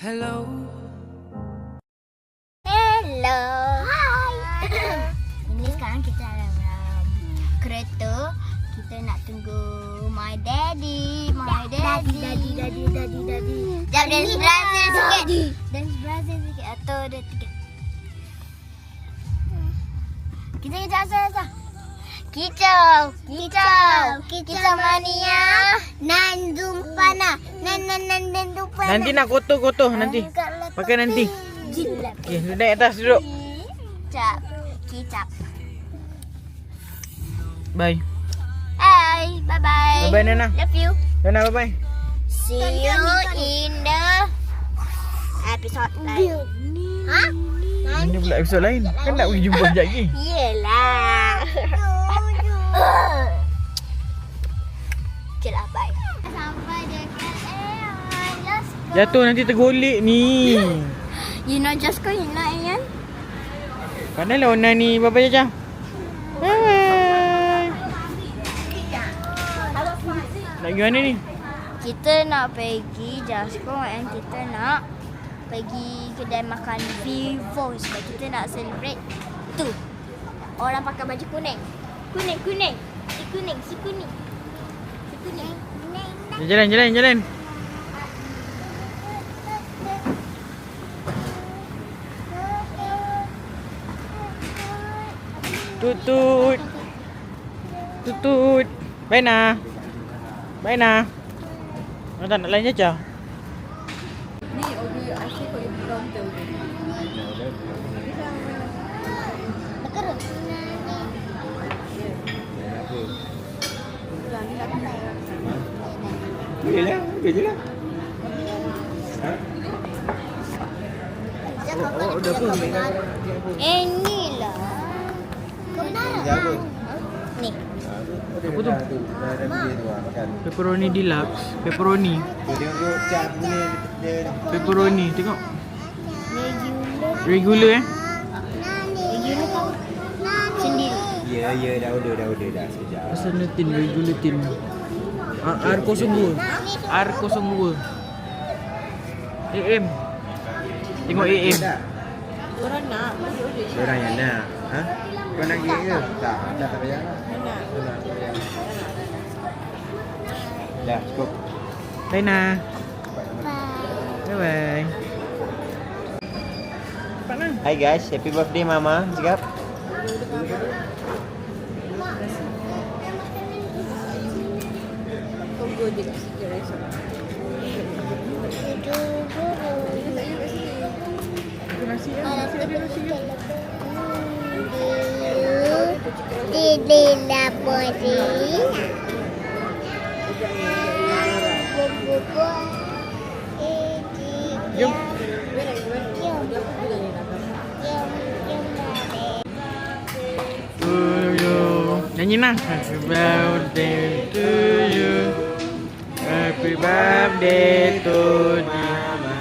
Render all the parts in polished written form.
Hello. Hello. Hai. Ini sekarang kita dalam kereta. Kita nak tunggu my daddy. Daddy. Jap, dance Brazil sikit. Dance Brazil sikit atau dia tiket. Kita asal. Kicau mania. Nan zumpana. Nan zumpana. Nanti nak kotor nanti. Pakai nanti. Okay, naik atas duduk. Kicap. Bye. Bye. Bye-bye. Bye-bye Nana. Love you. Nana bye-bye. See you in the episode lain. Ha? Ini pula episod lain. Kan nak pergi jumpa sekejap lagi. Yelah. Okay lah, bye. Sampai dekat Ayan. Jatuh nanti tergolek ni. You know just kau you know Ayan? Pandai lah Ona ni. Bye-bye Jaja. Bye-bye. Nak pergi mana ni? Kita nak pergi Jasko and kita nak pergi kedai makan Vivo sebab kita nak celebrate tu. Orang pakai baju kuning. Kuning. Si kuning. Jalan. Tutut. Bye Na. Tak nak lain Jaja. Boleh je lah. Dah pun. Ni lah. Jaga. Ni. Apa tu? Makan. Pepperoni deluxe. Pepperoni. Tengok cap dia. Pepperoni. Tengok. Regular Regular kau sendiri. Ya, dah order dah sekejap. Asal tin regular tin. R02. AM. Tengok AM. Orang yang nak. Ha? Kau nak pergi ke? Tak payah lah. Nak. Dah, cukup. Bye Na. Bye. Hi guys, happy birthday mama. Cakap. Tidak boleh. Jom. To you. Nyanyi Na. Happy birthday to you. Happy birthday to Mama.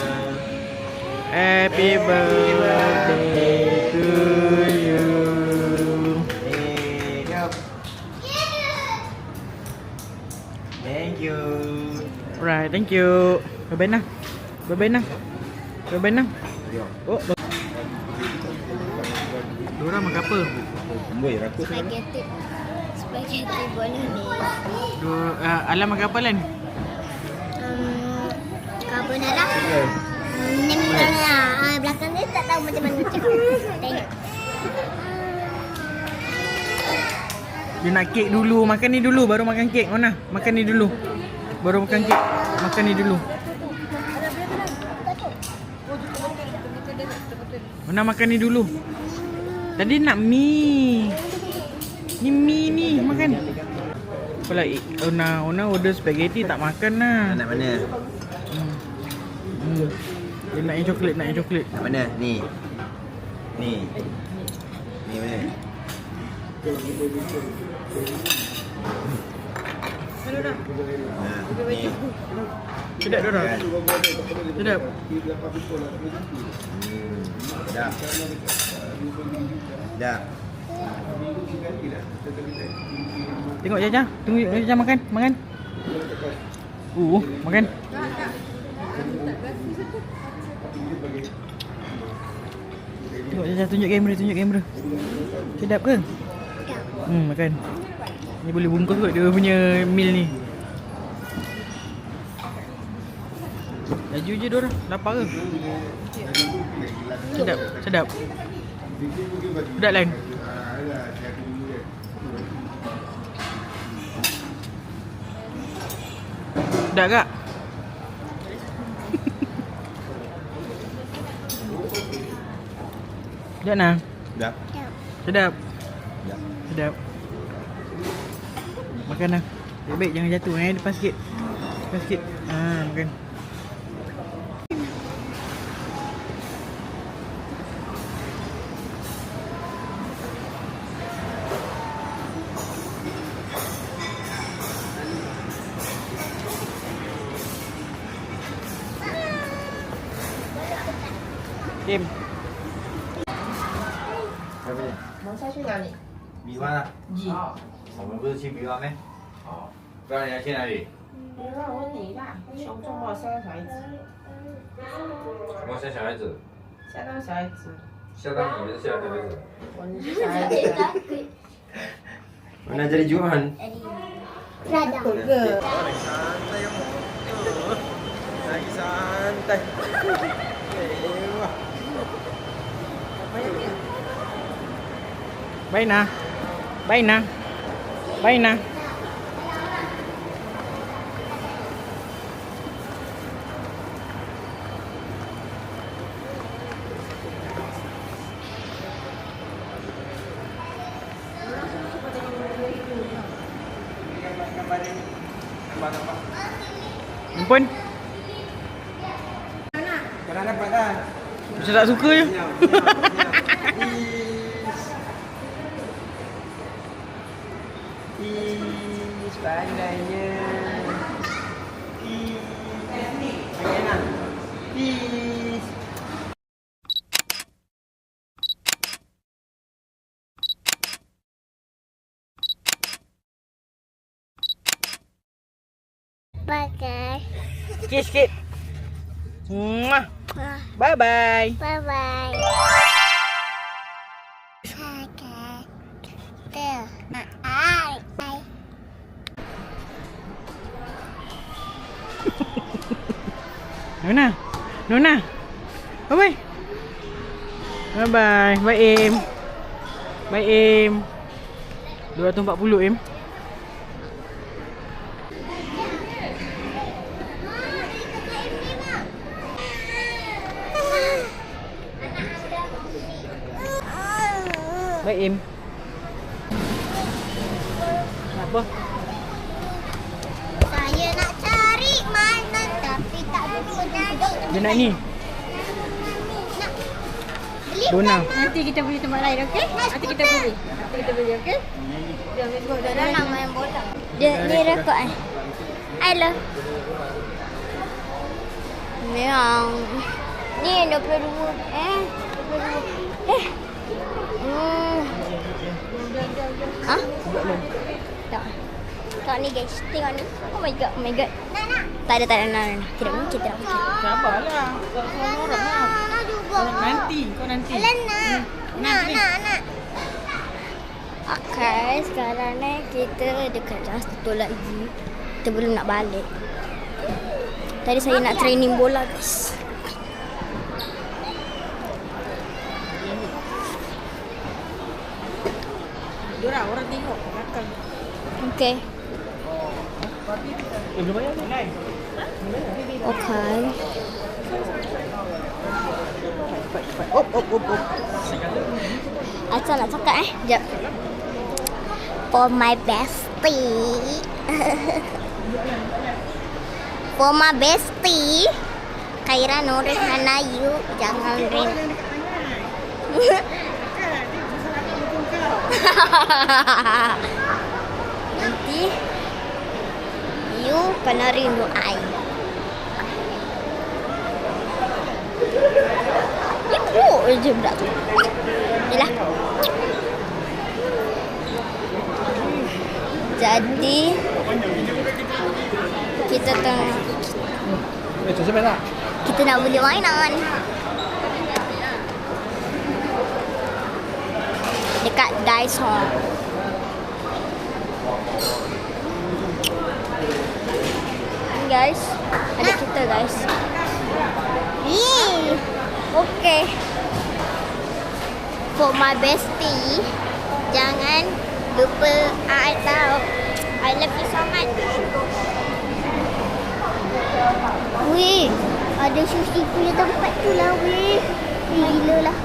Happy birthday to you. Thank you. Alright, thank you. Bye-bye Na. Oh. Diorang makan apa? Amboi, rakus. Spaghetti bolognese. Alam makan apa Lan? Carbonara. Belakang dia tak tahu macam mana cakap. Tengok. Dia nak kek dulu. Makan ni dulu baru makan kek. Mana? Makan ni dulu. Baru makan kek. Makan ni dulu. Mana makan ni dulu. Tadi nak mie. Ni mie ni makan. Apalah Ona order spaghetti tak makan lah. Nak mana? Dia nak yang coklat, Nak mana? Ni mana? Ni. Sedap dah. Sedap. Dah. Tengok Jaja. Tunggu Jaja makan. Makan. Makan. Tengok Caca, tunjuk kamera. Sedap ke? Makan. Ni boleh bungkus kot dia punya meal ni. Laju je diorang, lapar ke? Sedap. Sedap Lan. Sedap kak? Sedap nah? Dah. Sedap. Makan lah. Baik-baik jangan jatuh depan sikit. Makan. Kim. 蒙下去哪里？米湾啊？我们不是去米湾咩？不然你要去哪里？你让我问你啦，熊中我吓到小孩子，我吓小孩子，吓到小孩子，吓到你还是吓到小孩子？我是小孩子。 Mana jadi Johan? Radang. Lagi santai. Baik nah. Ampun. Kau dapat dah. Macam tak suka je. Pandainya. Enak. Peace. Pakai. Sikit. Muah. Bye-bye. Bye-bye. Pakai. Tuh. Nona. Bye-bye. Bye-bye. Bye, Im. 240, Im. Bye, Im. Apa? Saya nak cari mainan tapi tak berguna. Dia nak ni. Beli Dona. Nanti kita beli tempat lain, okey? Nanti kita beli, okey? Dia ambil kau dah nak main bola. Dia rekod Hello. Memang. Ni 22. 22. Hah? Tak. Tak ni guys. Tengok ni. Oh my god. Tak ada. Tidak mungkin. Sabarlah. Salah orang lah. Kau nanti. Nak. Okay, sekarang ni kita dekat Just Tutup lagi. Kita belum nak balik. Tadi saya nak training bola guys. Diorang orang tengok kat belakang. Okay. Belum bayar ni. Okay. Cepat. Op. Asal nak cakap Sekejap. For my bestie. For my bestie. Khaira Nurul Hanayu. Jangan rin. Nanti you kena rindu I. Itu je budak tu. Yalah. Jadi kita nak beli mainan. dekat Dyson. Guys, ada kita guys. Okay. For my bestie, jangan lupa I tahu. I love you so much. Weh, ada sushi punya tempat tu lah weh. Gila lah.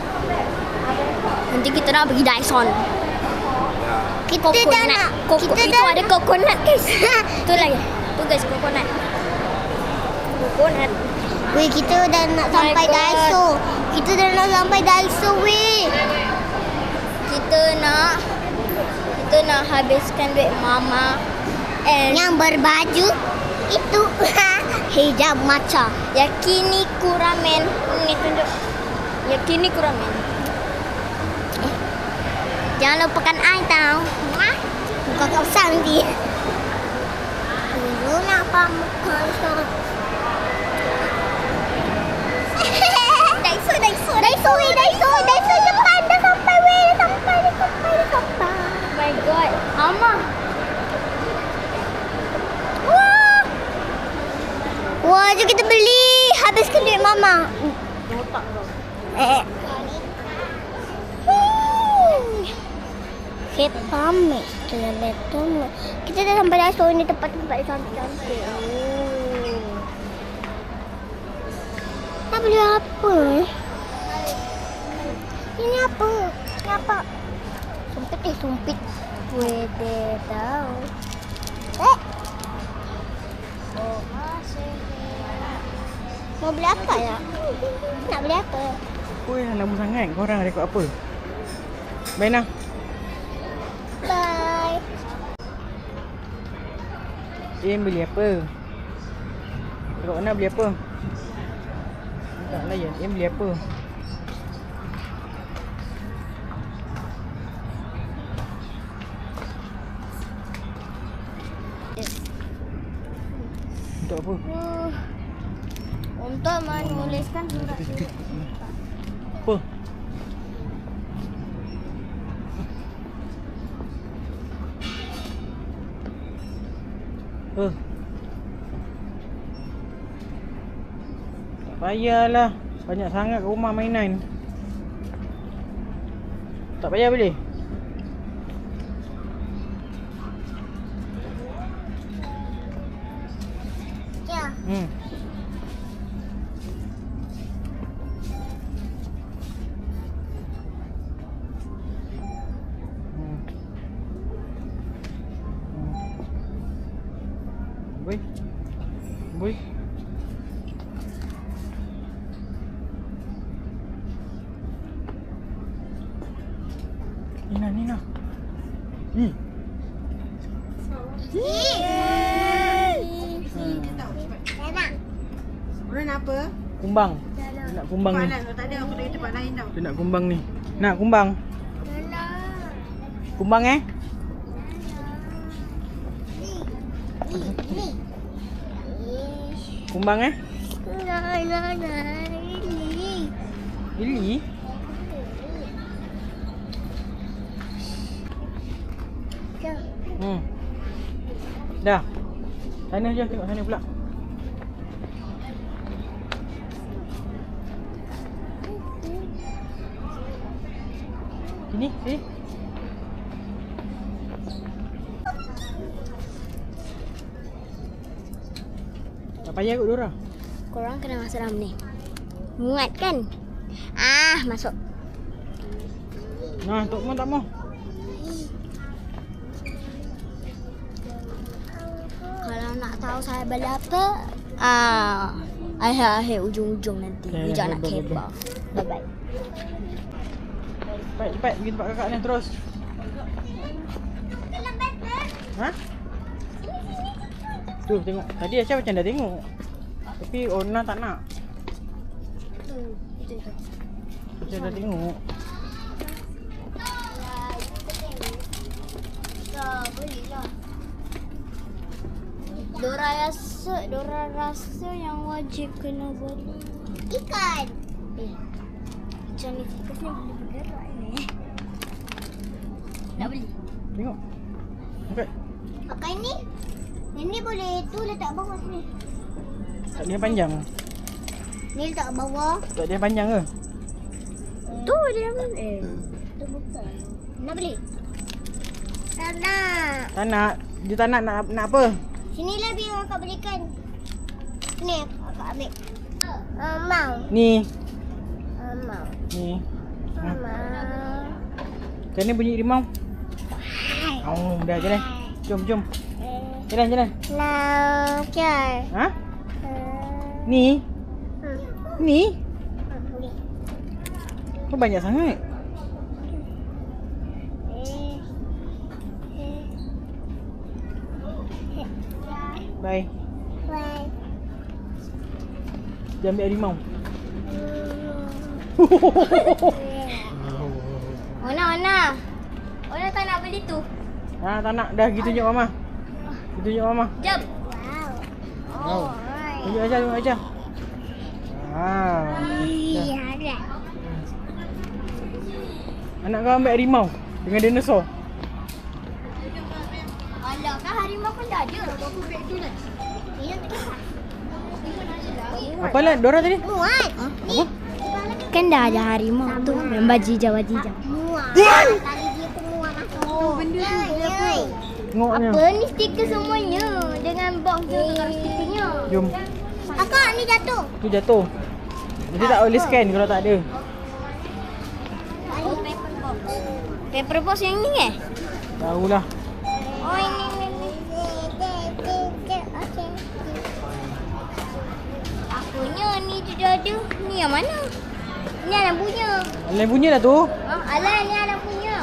Nanti kita nak pergi Dyson. Kita dah nak. Itu ada coconut guys. Tu lagi. Tu guys, coconut. Coconut. Weh, kita dah nak sampai Daiso. Kita dah nak sampai Daiso weh. Kita nak habiskan duit mama. And yang berbaju itu hijab matcha. Yakiniku ramen. Ni tunjuk. Yakiniku ramen. Jangan lupakan I tau. Muka kau nanti. Dulu nak pamuka sekarang. Daiso cepat. Dah sampai weh. Dah sampai. Oh my god. Mama. Wah, jom kita beli. Habiskan duit mama. Kita pamit. Kita dah sampai Daiso. Ini tempat-tempat cantik-cantik. Nak beli apa? Ini apa? Sumpit. Wede tahu. Mau beli apa ya? Nak beli apa? Oi, lama sangat korang rekod apa? Bye nah. Bye. Em beli apa? Rekod mana beli apa? Tak layan, em beli apa? Untuk apa? Untuk menuliskan surat. Apa? Tak payahlah. Banyak sangat kat rumah mainan. Tak payah boleh? Ya. Boy. Nina. Orang nak apa? Kumbang. Dia nak kumbang ni. Tak ada, aku nak tempat lain tau. Dia nak kumbang ni. Nak kumbang. Kumbang Kumbang Lili. Dah. Sana je, tengok sana pula. Sini. Tak payah kot Dora. Korang kena masuk dalam ni. Muat kan? Masuk. Nah, tok tak mau. Kalau nak tahu saya beli apa, akhir ujung-ujung nanti. Ujung nak kepa. Bye-bye. Cepat pergi tempat kakak ni terus. Ha? Tu tengok. Tadi Aisyah macam dah tengok. Tapi Ona tak nak. Macam dah tengok. Belilah. Dora rasa yang wajib kena buat ikan. Macam ni tikus ni boleh bergerak ni. Nak beli. Tengok. Angkat. Pakai ni. Ini boleh tu letak bawah sini. Tak ada yang panjang. Ni letak bawah. Tak ada yang panjang ke? Tu dia tu bukan. Nak beli? Tak nak. Tak nak. Dia tak nak apa? Sini lah biar akak belikan. Sini akak ambil. Mau. Ni. Mau. Ni. Mau. Macam ni bunyi rimau? Oh, dah jalan. Jom. Jalan. Nak cari. Ha? Ni? Ni? Kau banyak sangat. Bye. Bye. Dia ambil harimau. Ona. Ona tak nak beli tu. Ah, tak nak. Dah gitu tunjuk mama. Tunjuk mama. Jom. Wow. Tunjuk aja. Iya, ada. Anak kau ambil harimau dengan dinosaur. Alah, kan harimau pun dah ada. Aku beg tu lah. Iya, tak Apa lah Dora tadi? muat. Apa? Kan dah ada harimau tu. Yang bajijau. Muat. Tadi dia tu muat masuk. Oh, benda tu apa? Tengoknya. Apa ni stiker semuanya dengan box tu dekat stikernya. Jom. Akak ni jatuh. Tu jatuh. Jadi tak boleh scan kalau tak ada. Oh, paper box. Paper box yang ni ke? Tahulah. Oh, ini. Okey. Akunya ni sudah ada. Ni yang mana? Ni Alan punya. Lain punya lah tu. Alan ni Alan punya.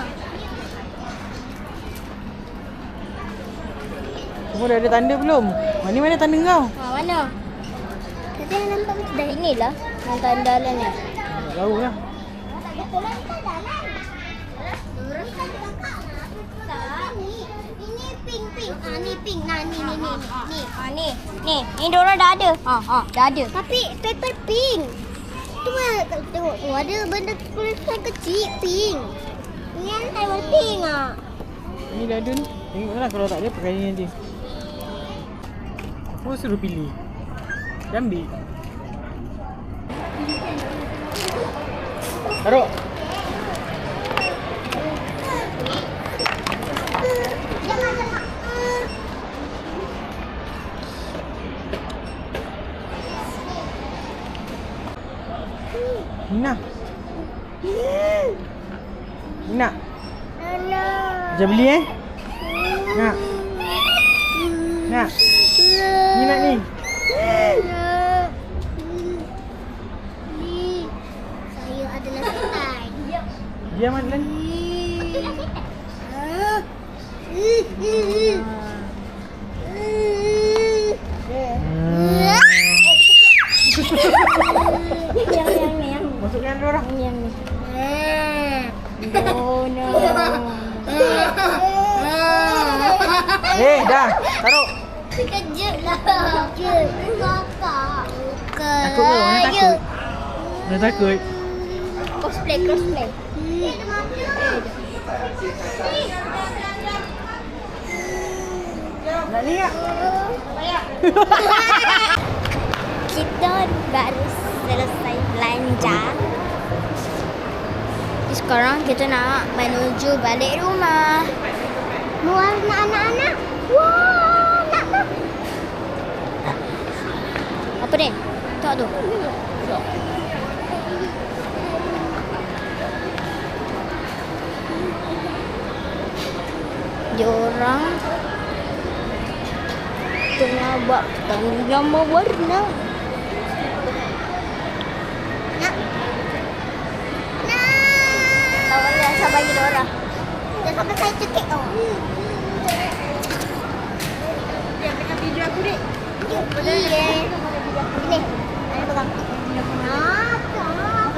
Semua dah ada tanda belum? Mana tanda kau? Mana? Tadi yang nampak macam dah inilah. Yang tanda Alan ni. Tak tahu lah. Ini pink. Ni pink. Ni Dora dah ada. Dah ada. Tapi paper pink. Tu mana tengok. Ada benda tulisan kecil pink. Ni yang table pink Ni dah ada ni. Tengoklah kalau tak ada pakai ni nanti. Kau suruh pilih. Dia ambil. Taruh. Nina. Sekejap beli Nak. Ni nak ni. Saya adalah setan. Diam Adlan. Yang. Masukkan Dora. Yang ni. Oh no. Dah. Taruh. Sekejap lah. Sekejap. Kakak. Takut ke? Orang takut. Orang takut. Cosplay. Nak ni tak? Kita baru selesai belanja. Sekarang kita nak menuju balik rumah. Muat anak-anak. Wah, nak. Apa ni? Tak tu. Diorang tengah buat gambar warna. Saya bagi Dora. Dah sampai saya cekik tau. Dia pegang video aku dek. Iya. Ni. Ada pegang.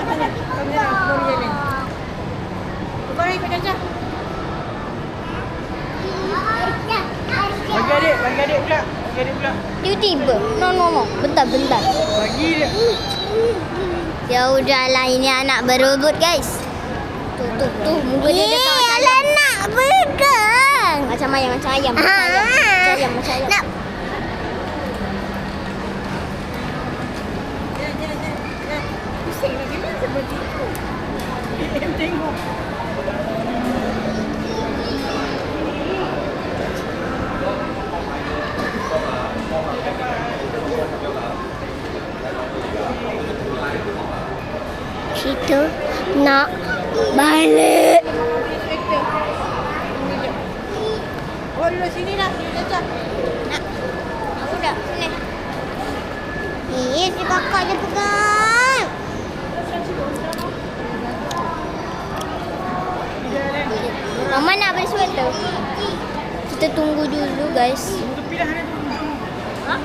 Kamera baru jalan. Baru ikut aja. Bagi adik pula. Tiba-tiba. No. Bentar. Bagi dia. Ya udahlah, ini anak berebut guys. Tuh. Muka dia dekat macam nak. nak pegang. Macam ayam. Macam ayam. Nak. Pusing nak gini seperti itu. Tengok. Kita nak balik. Oh, duduk sini lah. Sini saja. Nak. Aku dah. Sini. Si kakak dia pegang. Mama nak beli sweater. Kita tunggu dulu guys. Ha?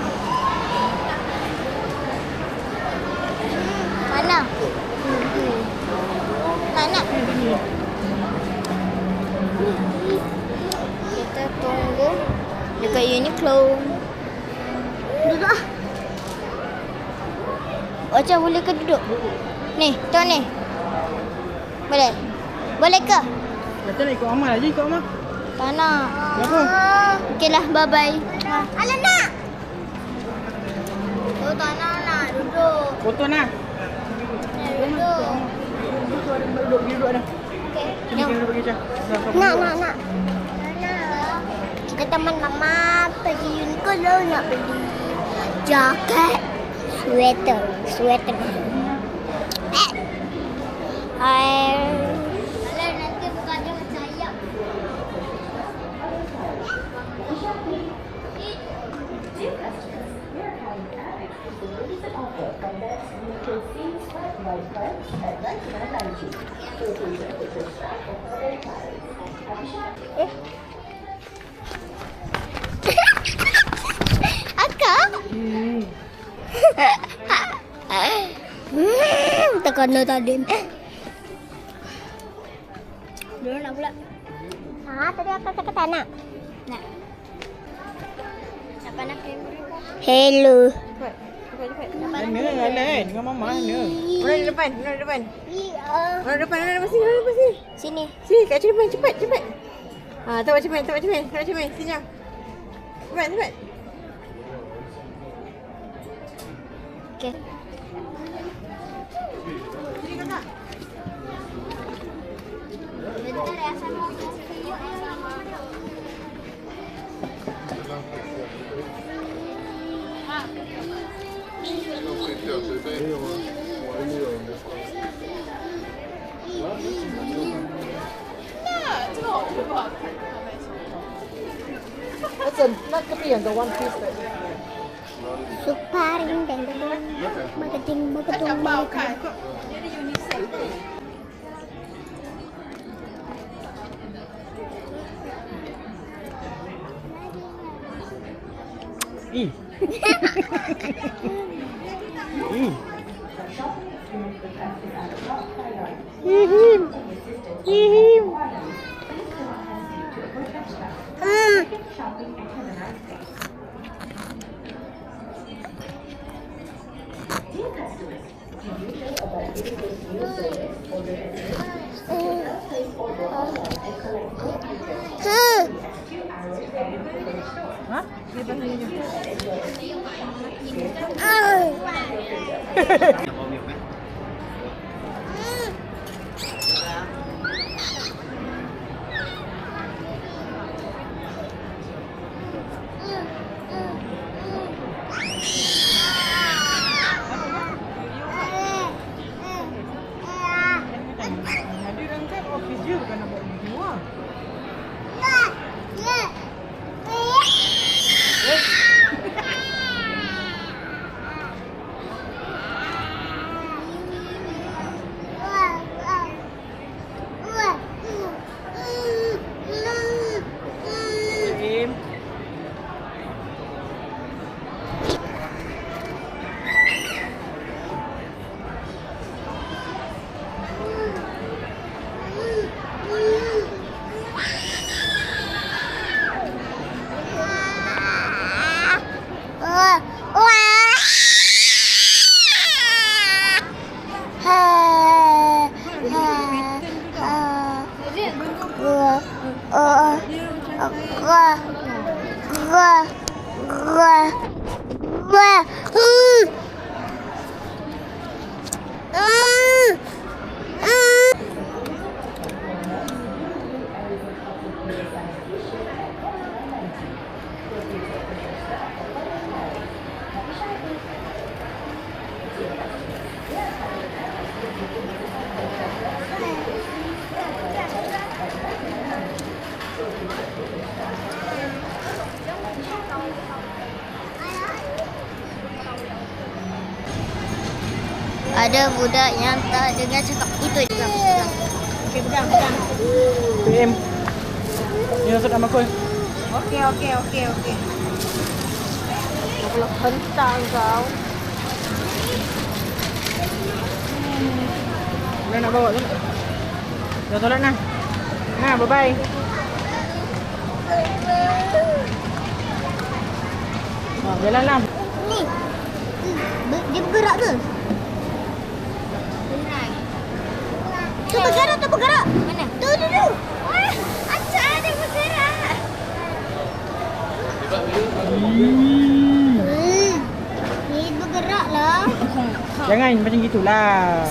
Mana? Mana? Kita tunggu dekat Uniqlo. Duduk ah. Ocha boleh ke duduk? Ni, tuan ni. Boleh? Boleh ke? Kata nak ikut Mama lah je, ikut Mama. Tak nak. Kenapa? Okeylah, bye-bye. Alah nak. Oh, tak nak duduk. Foto nak. Nak duduk. Duduk dah. Okey. Sini kita pergi Cah. Nak. Kita teman Mama pergi Uniqlo nak beli jaket, sweater. Alah nanti bukan dia macam ayam. Akak? Tak kena tadi. Dulu nak pula. Tadi akak kata tak nak. Nak. Siapa nak kamera? Hello. Cepat. Mana Alan? Dengan Mama mana? Orang di depan. Orang di depan sini. Sini. Sini, kat depan. Cepat. Ha, tengok cermin. Sini. Cepat. Okey. Sini kakak. Bentar ya sama. That's a not the yang the one piece that. Suparing deng. Magating. Jadi unisex. Ih. Ihim. Ha? Dia pasal ni. Ada orang kan office je bukan nak buat video lah. Ada budak yang tak dengar cakap itu dia. Okey, pegang, pegang. PM. Ni masuk dalam makul. Okey. Kalau hentak kau. Mana nak bawa tu? Dah solat nah. Nah, bye-bye. Jalan lah. Ni. Dia bergerak ke? Tu bergerak. Mana? Tu. Acak dia bergerak. Ni bergerak lah. Jangan macam gitulah.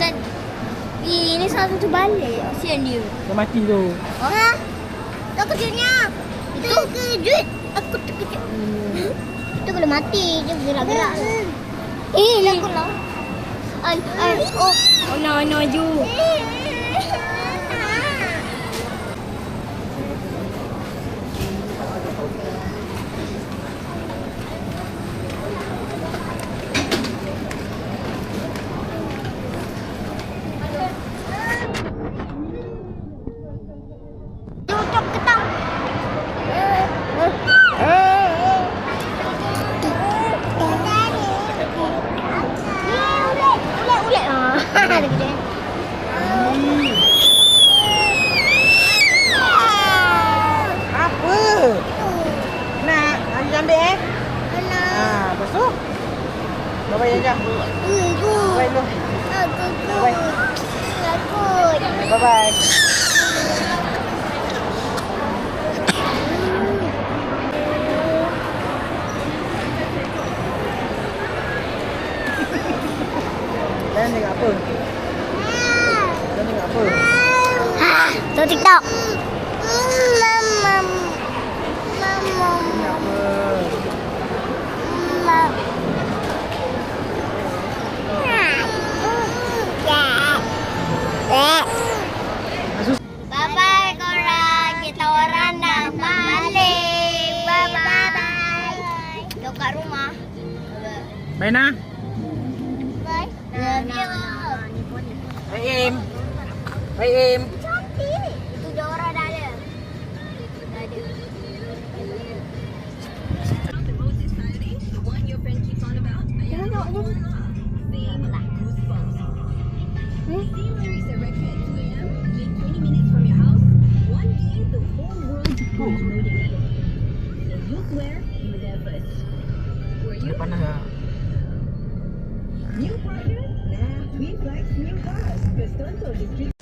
Ini salah satu balik. Kesian dia. Dah mati tu. Ha? Tak kejutnya. Itu kejut. Aku terkejut. Itu kalau mati dia bergerak-gerak. Lagu lah. No, Ju. Tutup ketang. Ulet. Ada gede. Apa? Nak ambil lepas tu? Bye-bye Jam. Bye dulu. Bye-bye. Jangan tengok apa? Tu TikTok. Bye-bye korang. Kita orang nak balik. Bye-bye. Duduk kat rumah. Bye nah. Bye. Love you. Bye Im. Bye Im. Cantik. Itu dia orang dah ada. Dah ada. Jangan tengok je. Dia panas lah. New partner? Nah, we flex new cars. Cause Tonto District